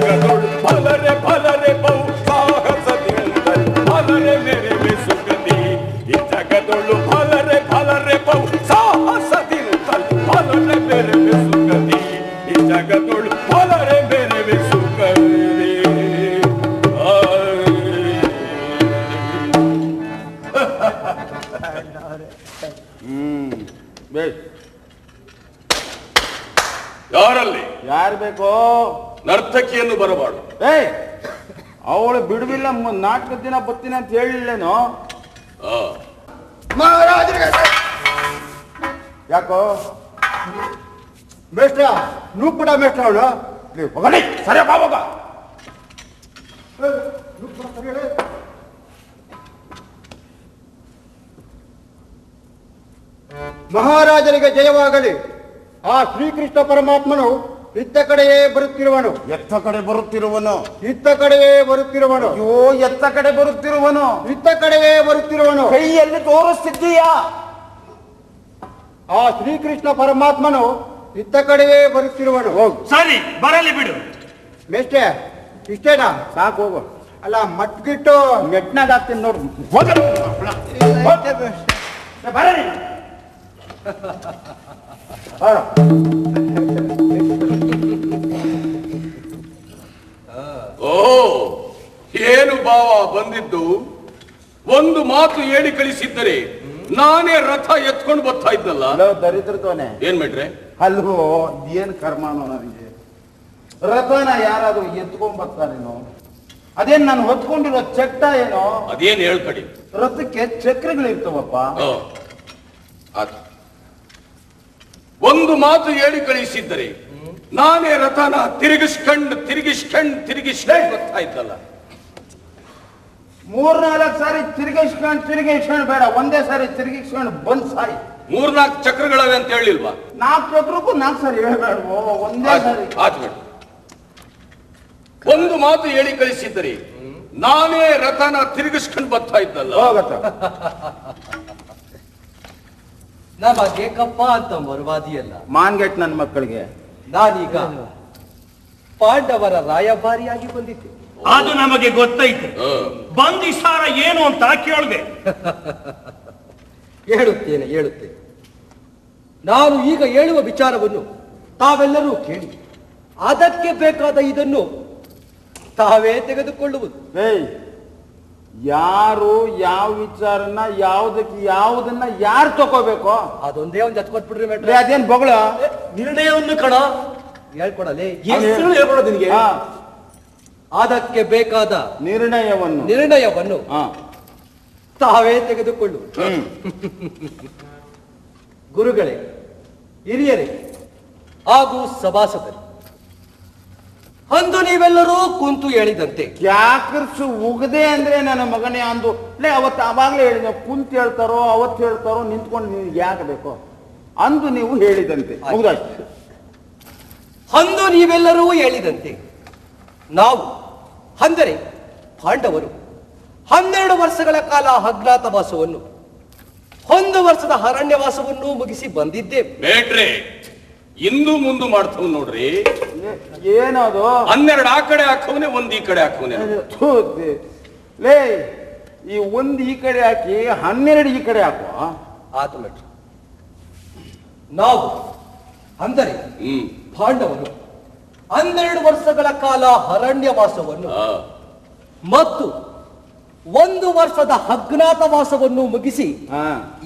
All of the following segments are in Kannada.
ಜಗದೊಳು ಫಲರೆ ಫಲರೆ ಬಹು ಸಾಹಸದಿಂದಲ್ ಫಲರೆ ಮೆರೆವೆ ಸುಗತಿ ಈ ಜಗದೊಳು ಫಲರೆ ಫಲರೆ ಬಹು ಸಾಹಸದಿಂದಲ್ ಫಲರೆ ಮೆರೆವೆ ಸುಗತಿ ಈ ಜಗದೊಳು ಫಲರೆ ಮೆರೆವೆ ಸುಗತಿ. ಯಾರಲ್ಲಿ ಯಾರು ಬೇಕೋ ನರ್ತಕಿಯನ್ನು ಬರಬಾರ್ದು. ಅವಳು ಬಿಡುವಿಲ್ಲ, ನಾಲ್ಕು ದಿನ ಬರ್ತೀನಿ ಅಂತ ಹೇಳಿಲ್ಲೇನೋ. ಯಾಕೋ ಮೇಷ್ಟ್ರ ನೂಪುಡ ಮೇಷ್ಟ್ರ ಅವಳು ಸರಿ ಬಾಬಾಗ ಮಹಾರಾಜನಿಗೆ ಜಯವಾಗಲಿ. ಆ ಶ್ರೀಕೃಷ್ಣ ಪರಮಾತ್ಮನು ಇತ್ತ ಕಡೆಯೇ ಬರುತ್ತಿರುವನು. ಎತ್ತ ಕಡೆ ಬರುತ್ತಿರುವನು? ಇತ್ತ ಕಡೆಯೇ ಬರುತ್ತಿರುವನು. ಅಯ್ಯೋ, ಎತ್ತ ಕಡೆ ಬರುತ್ತಿರುವನು? ಇತ್ತ ಕಡೆಯೇ ಬರುತ್ತಿರುವನು. ಕೈಯಲ್ಲಿ ತೋರಿಸ್ತಿದ್ದೀಯಾ? ಆ ಶ್ರೀಕೃಷ್ಣ ಪರಮಾತ್ಮನು ಇತ್ತ ಕಡೆಯೇ ಬರುತ್ತಿರುವನು. ಹೋಗು. ಸರಿ, ಬರಲಿ ಬಿಡು. ಮೇಷ್ಟ್ರೆ ಇಷ್ಟೇನಾ? ಸಾಕು, ಹೋಗು. ಅಲ್ಲ ಮಟ್ಗಿಟ್ಟು ಮೆಟ್ನಾಗ ಹಾಕ್ತೀನಿ ನೋಡು. ಬರಲಿ. ಓ, ಏನು ಭಾವ ಬಂದಿದ್ದು? ಒಂದು ಮಾತು ಹೇಳಿ ಕಳಿಸಿದ್ದರೆ ನಾನೇ ರಥ ಎತ್ಕೊಂಡು ಬರ್ತಾ ಇದ್ದಲ್ಲ. ದರಿದ್ರತವನೆ ಏನ್ ಮಾಡ್ರೆ? ಅಲ್ವೋ, ಏನ್ ಕರ್ಮಾನೋ ನನಗೆ. ರಥನ ಯಾರಾದ್ರೂ ಎತ್ಕೊಂಡ್ ಬರ್ತಾರೇನೋ? ಅದೇನ್ ನಾನು ಹೊತ್ಕೊಂಡಿರೋ ಚಟ್ಟ ಏನೋ? ಅದೇನ್ ಹೇಳ್ಕಡಿ. ರಥಕ್ಕೆ ಚಕ್ರಗಳಿರ್ತವಪ್ಪ. ಒಂದು ಮಾತು ಹೇಳಿ ಕಳಿಸಿದ್ದರೆ ನಾನೇ ರಥನ ತಿರುಗಿಸ್ಕೊಂಡು ಬರ್ತಾ ಇದ್ದಲ್ಲ. 3-4 ಸಾರಿ ತಿರುಗಿಸ್ಕೊಂಡು ಬೇಡ, ಒಂದೇ ಸಾರಿ ತಿರುಗಿಸ್ಕೊಂಡು ಬಂದ್ ಸಾರಿ. 3-4 ಚಕ್ರಗಳವೆ ಅಂತ ಹೇಳಿಲ್ವಾ? 4 ಚಕ್ರಕ್ಕೂ 4 ಸಾರಿ ಹೇಳ್ಬೇಡ್ವೋ, ಒಂದೇ ಸಾರಿ. ಆತ್ಬೇಡ. ಒಂದು ಮಾತು ಹೇಳಿ ಕಳಿಸಿದ್ದರೆ ನಾನೇ ರಥನ ತಿರುಗಿಸ್ಕೊಂಡು ಬರ್ತಾ ಇದ್ದಲ್ಲ. ಹೋಗತ್ತ ನಮಗೆ ಕಪ್ಪ ಅಂತ ಮರುವಾದಿಯಲ್ಲ. ಮಾನ್ಗೆಟ್ ನನ್ನ ಮಕ್ಕಳಿಗೆ ನಾನೀಗ ಪಾಂಡವರ ರಾಯಭಾರಿಯಾಗಿ ಬಂದಿದ್ದೆ. ಅದು ನಮಗೆ ಗೊತ್ತೈತೆ. ಬಂದಿಸಾರ ಏನು ಅಂತ ಕೇಳಿದೆ. ಹೇಳುತ್ತೇನೆ. ನಾನು ಈಗ ಹೇಳುವ ವಿಚಾರವನ್ನು ತಾವೆಲ್ಲರೂ ಕೇಳಿ ಅದಕ್ಕೆ ಬೇಕಾದ ಇದನ್ನು ತಾವೇ ತೆಗೆದುಕೊಳ್ಳುವುದು. ಯಾರು ಯಾವ ವಿಚಾರನ ಯಾವುದನ್ನ ಯಾರು ತಗೋಬೇಕು ಅದೊಂದೇ ಒಂದು ಎತ್ಕೊಟ್ಬಿಡ್ರಿ ಮೇಟ್ರೆ. ಅದೇನ್ ಬೊಗಳ ನಿರ್ಣಯವನ್ನು ಕಣ ಹೇಳ್ಕೊಡಲೇ. ಹೇಳ್ಕೊಡೋದು ನಿನಗೆ. ಅದಕ್ಕೆ ಬೇಕಾದ ನಿರ್ಣಯವನ್ನು ತಾವೇ ತೆಗೆದುಕೊಳ್ಳು. ಗುರುಗಳೇ, ಹಿರಿಯರೇ ಹಾಗೂ ಸಭಾಸದರು, ಅಂದು ನೀವೆಲ್ಲರೂ ಕುಂತು ಹೇಳಿದಂತೆ ಯಾಕರ್ಸು ಉಗದೆ ಅಂದ್ರೆ ನನ್ನ ಮಗನೇ ಅಂದು ಅವತ್ತು ಅವಾಗ್ಲೇ ಹೇಳಿದ. ಕುಂತು ಹೇಳ್ತಾರೋ ಅವತ್ತು ಹೇಳ್ತಾರೋ ನಿಂತ್ಕೊಂಡು ನಿನ್ಗೆ ಯಾಕೆ ಬೇಕೋ ಅಂದು ನೀವು ಹೇಳಿದಂತೆ. ಅಂದು ನೀವೆಲ್ಲರೂ ಹೇಳಿದಂತೆ ನಾವು ಅಂದರೆ ಪಾಂಡವರು 12 ವರ್ಷಗಳ ಕಾಲ ಅಜ್ಞಾತವಾಸವನ್ನು 1 ವರ್ಷದ ಅರಣ್ಯವಾಸವನ್ನು ಮುಗಿಸಿ ಬಂದಿದ್ದೇವೆ. ಇಂದು ಮುಂದು ಮಾಡ್ತವ್ ನೋಡ್ರಿ. ಏನದು? 12 ಆ ಕಡೆ ಹಾಕವನೆ, 1 ಈ ಕಡೆ ಹಾಕವನೆ. ಲೇ, ಈ 1 ಈ ಕಡೆ ಹಾಕಿ 12 ಈ ಕಡೆ ಹಾಕುವ. ಆಟೋಮೆಟಿಕ್. ನಾವು ಅಂದರೆ ಪಾಂಡವರು 12 ವರ್ಷಗಳ ಕಾಲ ಅರಣ್ಯವಾಸವನ್ನು ಮತ್ತು 1 ವರ್ಷದ ಅಜ್ಞಾತವಾಸವನ್ನು ಮುಗಿಸಿ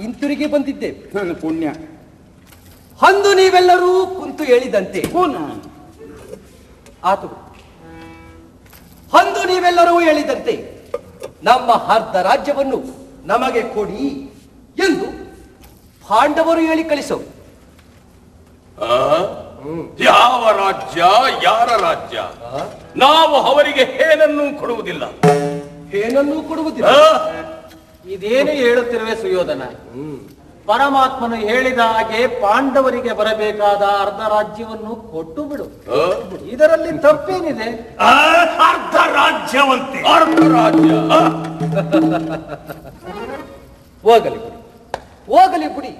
ಹಿಂತಿರುಗಿ ಬಂದಿದ್ದೇವೆ. ಪುಣ್ಯ. ಅಂದು ನೀವೆಲ್ಲರೂ ಕುಂತು ಹೇಳಿದಂತೆ ಆತು. ಅಂದು ನೀವೆಲ್ಲರೂ ಹೇಳಿದಂತೆ ನಮ್ಮ ಅರ್ಧ ರಾಜ್ಯವನ್ನು ನಮಗೆ ಕೊಡಿ ಎಂದು ಪಾಂಡವರು ಹೇಳಿ ಕಳಿಸವು. ಯಾವ ರಾಜ್ಯ, ಯಾರ ರಾಜ್ಯ? ನಾವು ಅವರಿಗೆ ಏನನ್ನೂ ಕೊಡುವುದಿಲ್ಲ. ಇದೇನು ಹೇಳುತ್ತಿರುವೆ ಸುಯೋಧನ? ಪರಮಾತ್ಮನು ಹೇಳಿದ ಹಾಗೆ ಪಾಂಡವರಿಗೆ ಬರಬೇಕಾದ ಅರ್ಧ ರಾಜ್ಯವನ್ನು ಕೊಟ್ಟು ಬಿಡು. ಇದರಲ್ಲಿ ತಪ್ಪೇನಿದೆ? ಅರ್ಧ ರಾಜ್ಯವಂತೆ. ಅರ್ಧ ರಾಜ್ಯ ಹೋಗಲಿ ಬಿಡಿ.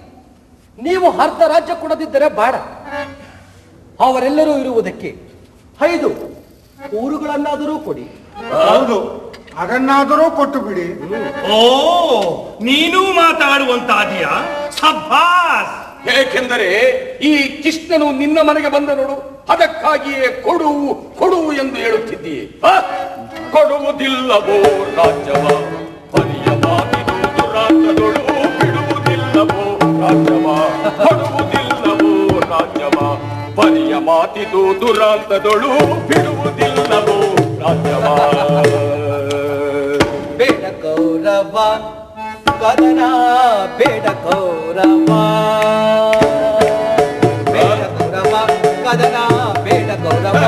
ನೀವು ಅರ್ಧ ರಾಜ್ಯ ಕೊಡದಿದ್ದರೆ ಬೇಡ. ಅವರೆಲ್ಲರೂ ಇರುವುದಕ್ಕೆ 5 ಊರುಗಳನ್ನಾದರೂ ಕೊಡಿ. ಹೌದು, ಅದನ್ನಾದರೂ ಕೊಟ್ಟು ಬಿಡಿ. ಓ, ನೀನೂ ಮಾತಾಡುವಂತಾದಿಯಾ? ಸಬ್ಬಾಸ್. ಏಕೆಂದರೆ ಈ ಕೃಷ್ಣನು ನಿನ್ನ ಮನೆಗೆ ಬಂದ ನೋಡು, ಅದಕ್ಕಾಗಿಯೇ ಕೊಡು ಕೊಡು ಎಂದು ಹೇಳುತ್ತಿದ್ದೀಯೆ. ಕೊಡುವುದಿಲ್ಲವೋ ರಾಜ್ಯವ, ಪರಿಯ ಮಾತಿದು ದುರಾಂತದೊಳು ಬಿಡುವುದಿಲ್ಲವೋ ರಾಜ್ಯವ, ಕೊಡುವುದಿಲ್ಲವೋ ರಾಜ್ಯವ, ಪರಿಯ ಮಾತಿದು ದುರಾಂತದೊಳು ಬಿಡುವುದಿಲ್ಲವೋ ರಾಜ್ಯವ. ಬೇಡ ಕೌರವ ಕದನ, ಬೇಡ ಕೌರವ, ಬೇಡ ಕೌರವ ಕದನ, ಬೇಡ ಕೌರವ.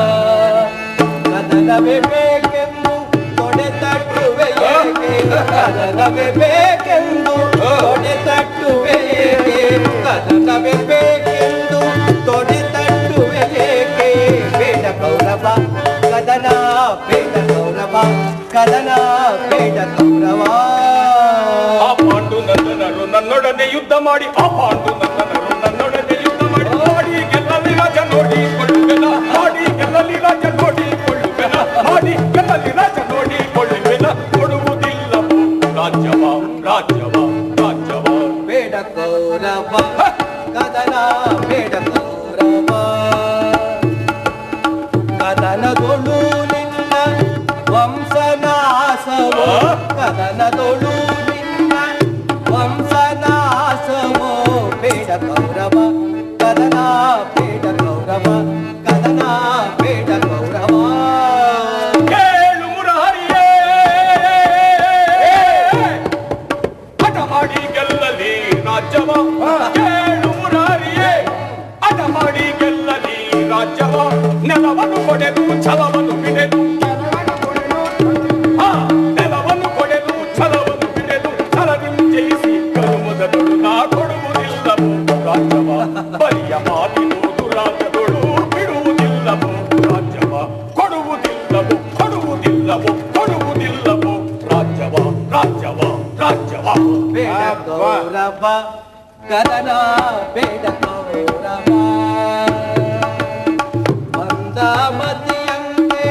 ಕದನವೇ ಬೇಕೆಂದು ತೊಡೆ ತಟ್ಟುವೆ ಏಕೆ, ಕದನವೇ ಬೇಕೆಂದು ತೊಡೆ ತಟ್ಟುವೆ ಏಕೆ, ಕದನವೇ ಬೇಕೆಂದು ತೊಡೆ ತಟ್ಟುವೆ ಏಕೆ. ಬೇಡ ಕೌರವ ಕದನ, ಬೇಡ ಕೌರವ ಕದನ, ಬೇಡ ಕೌರವ. ಆ ಪಾಂಡು ನಂದನರು ನನ್ನೊಡನೆ ಯುದ್ಧ ಮಾಡಿ, ಆ ಪಾಂಡು ನಂದನರು ನನ್ನೊಡನೆ ಯುದ್ಧ ಮಾಡಿ, ಮಾಡಿ ಗೆಲ್ಲಲಿ ರಾಜ ನೋಡಿಕೊಳ್ಳುವೆನ, ಮಾಡಿ ಗೆಲ್ಲಲಿ ರಾಜ ನೋಡಿಕೊಳ್ಳುವೆನ, ಮಾಡಿ ಗೆಲ್ಲಲಿ ರಾಜ ನೋಡಿಕೊಳ್ಳುವೆನ. ಕೊಡುವುದಿಲ್ಲವೋ ರಾಜ್ಯವ, ರಾಜ್ಯವ, ರಾಜ್ಯವ. ಬೇಡ ಕೌರವ ಕದನ, ಬೇಡ ಕೌರವ. ಕದನದೊಳು ನಿನ್ನ ವಂಶನಾಶವೋ, ಕದನದೊಳು ನಿನ್ನ ವಂಶನಾಶವೋ. ಬೇಡ ಕೌರವ ಕದನ, ಬೇಡ ಕೌರವ ಕದನ, ಬೇಡ ಕೌರವ. ಕೇಳು ಮುರಹರಿಯೇ, ಹಠ ಮಾಡಿ ಗೆಲ್ಲಲಿ ರಾಜ್ಯವ. ಕೇಳು ಮುರಹರಿಯೇ, ಹಠ ಮಾಡಿ ಗೆಲ್ಲಲಿ ರಾಜ್ಯವ. ನೆಲವನ್ನು ಕೊಡೆದು ಛಲವನ್ನು ಬಿಡೆದು, ನೆಲವನ್ನು ಕೊಡೆದು ಛಲವನ್ನು ಬಿಡೆದು, ಛಲದಿಂದ ಜಯಿಸಿ ಕರುಮದದೊಳು ನಾ ಕೊಡುವುದಿಲ್ಲವೋ ರಾಜ್ಯವ, ಬರಿಯ ಮಾತಿದು ದುರಾಂತದೊಳು ಬಿಡುವುದಿಲ್ಲವೋ ರಾಜ್ಯವ, ಕೊಡುವುದಿಲ್ಲವೋ ಕೊಡುವುದಿಲ್ಲವೋ ಕೊಡುವುದಿಲ್ಲವೋ ರಾಜ್ಯವ, ರಾಜ್ಯವ, ರಾಜ್ಯವ. ಬೇಡ ಕೌರವ ಕದನ, ಬೇಡ ಕೌರವ. ಬಂದ ಮತಿಯಂತೆ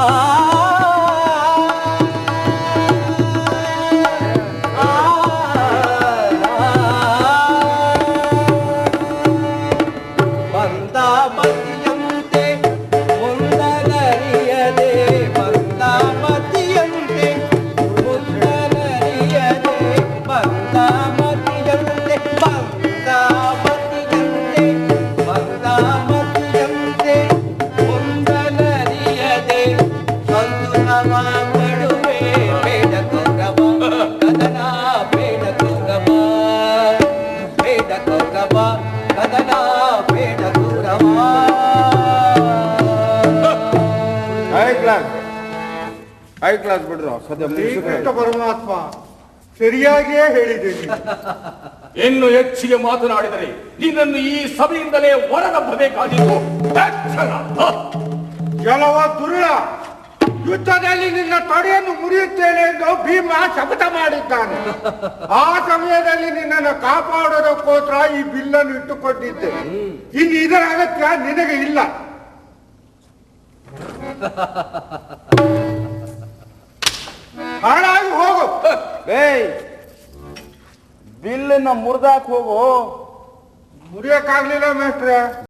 ಆ ಬಂದ ಮತಿಯಂತೆ ಮುಂದಲರಿಯದೆ, ಬಂದ ಮತಿಯಂತೆ ಮುಂದಲರಿಯದೆ, ಬಂದ ಮತಿಯಂತೆ, ಬಂದ ಮತಿಯಂತೆ, ಬಂದ ಮತಿಯಂತೆ ಮುಂದಲರಿಯದೆ, ಅಂದು ನವ ಪಡುವೆ. ಬೇಡ ಕೌರವ ಕದನ, ಬೇಡ ಕೌರವ, ಬೇಡ ಕೌರವ ಕದನ, ಬೇಡ ಕೌರವ. ಹೈ ಕ್ಲಾಸ್ ಬಿಡ್ರು ಸದ್ಯ ಶ್ರೀಕೃಷ್ಣ ಪರಮಾತ್ಮ ಸರಿಯಾಗಿಯೇ ಹೇಳಿದ್ದೀನಿ. ಇನ್ನು ಹೆಚ್ಚಿಗೆ ಮಾತನಾಡಿದರೆ ನಿನ್ನನ್ನು ಈ ಸಭೆಯಿಂದಲೇ ಹೊರದಬ್ಬಬೇಕಾಗಿತ್ತು. ತಕ್ಷಣ ಕೆಲವ ದುರುಳ ಯುದ್ಧದಲ್ಲಿ ನಿನ್ನ ತೊಡೆಯನ್ನು ಮುರಿಯುತ್ತೇನೆ ಎಂದು ಭೀಮ ಶಪಥ ಮಾಡಿದ್ದಾನೆ. ಆ ಸಮಯದಲ್ಲಿ ನಿನ್ನನ್ನು ಕಾಪಾಡೋದಕ್ಕೋಸ್ಕರ ಈ ಬಿಲ್ಲನ್ನು ಇಟ್ಟುಕೊಂಡಿದ್ದೆ. ಇನ್ನು ಇದರ ಅಗತ್ಯ ನಿನಗೆ ಇಲ್ಲ. ಹಾಳಾಗಿ ಹೋಗು. ಏಯ್, ಬಿಲ್ಲನ್ನ ಮುರಿದಾಕ್ ಹೋಗು. ಮುರಿಯಕ್ಕಾಗ್ಲಿಲ್ಲ ಮೇಷ್ಟ್ರೆ.